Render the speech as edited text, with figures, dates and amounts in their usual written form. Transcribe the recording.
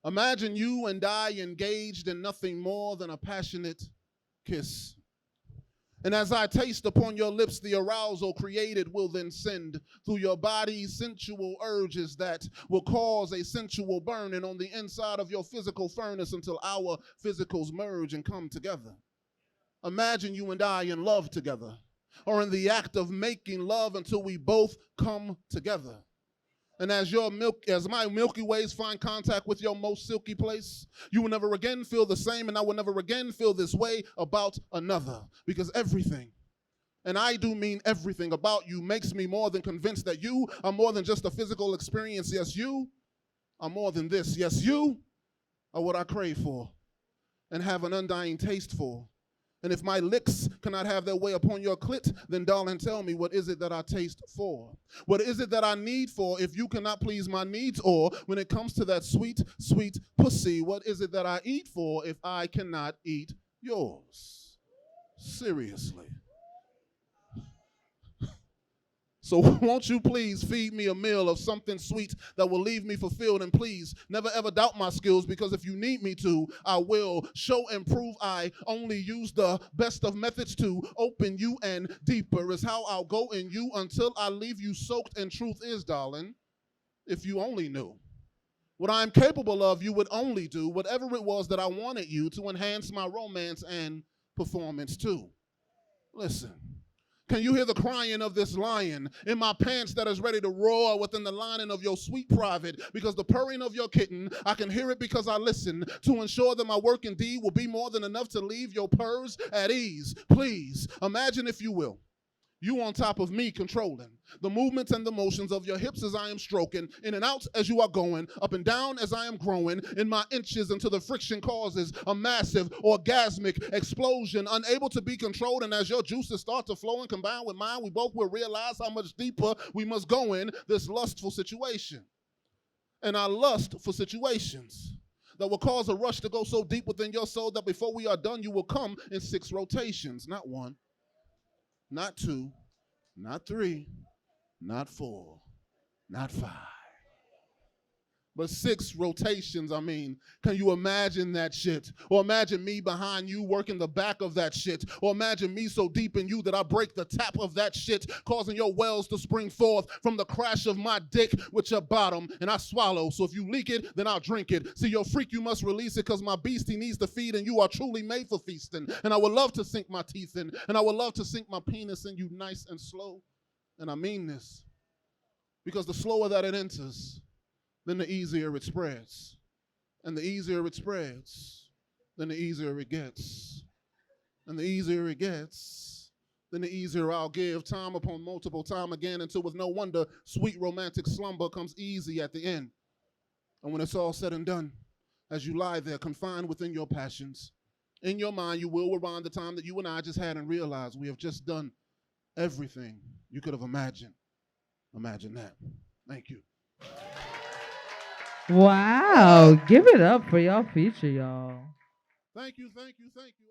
Imagine you and I engaged in nothing more than a passionate kiss. And as I taste upon your lips, the arousal created will then send through your body sensual urges that will cause a sensual burning on the inside of your physical furnace until our physicals merge and come together. Imagine you and I in love together, or in the act of making love until we both come together. And as my Milky Ways find contact with your most silky place, you will never again feel the same, and I will never again feel this way about another. Because everything, and I do mean everything about you, makes me more than convinced that you are more than just a physical experience. Yes, you are more than this. Yes, you are what I crave for and have an undying taste for. And if my licks cannot have their way upon your clit, then darling, tell me, what is it that I taste for? What is it that I need for if you cannot please my needs? Or when it comes to that sweet, sweet pussy, what is it that I eat for if I cannot eat yours? Seriously. So won't you please feed me a meal of something sweet that will leave me fulfilled, and please never ever doubt my skills, because if you need me to, I will show and prove I only use the best of methods to open you, and deeper is how I'll go in you until I leave you soaked. And truth is, darling, if you only knew what I'm capable of, you would only do whatever it was that I wanted you to enhance my romance and performance too. Listen. Can you hear the crying of this lion in my pants that is ready to roar within the lining of your sweet private? Because the purring of your kitten, I can hear it because I listen to ensure that my work indeed will be more than enough to leave your purrs at ease. Please, imagine, if you will, you on top of me controlling the movements and the motions of your hips as I am stroking, in and out as you are going, up and down as I am growing, in my inches until the friction causes a massive orgasmic explosion, unable to be controlled. And as your juices start to flow and combine with mine, we both will realize how much deeper we must go in this lustful situation. And I lust for situations that will cause a rush to go so deep within your soul that before we are done, you will come in 6 rotations, not 1. Not 2, not 3, not 4, not 5, but 6 rotations. I mean, can you imagine that shit? Or imagine me behind you working the back of that shit. Or imagine me so deep in you that I break the tap of that shit, causing your wells to spring forth from the crash of my dick with your bottom, and I swallow. So if you leak it, then I'll drink it. See, your freak, you must release it, because my beastie needs to feed, and you are truly made for feasting. And I would love to sink my teeth in, and I would love to sink my penis in you nice and slow. And I mean this, because the slower that it enters, then the easier it spreads. And the easier it spreads, then the easier it gets. And the easier it gets, then the easier I'll give, time upon multiple time again, until with no wonder, sweet romantic slumber comes easy at the end. And when it's all said and done, as you lie there confined within your passions, in your mind you will rewind the time that you and I just had and realize we have just done everything you could have imagined. Imagine that. Thank you. Wow. Give it up for y'all feature, y'all. Thank you, thank you, thank you.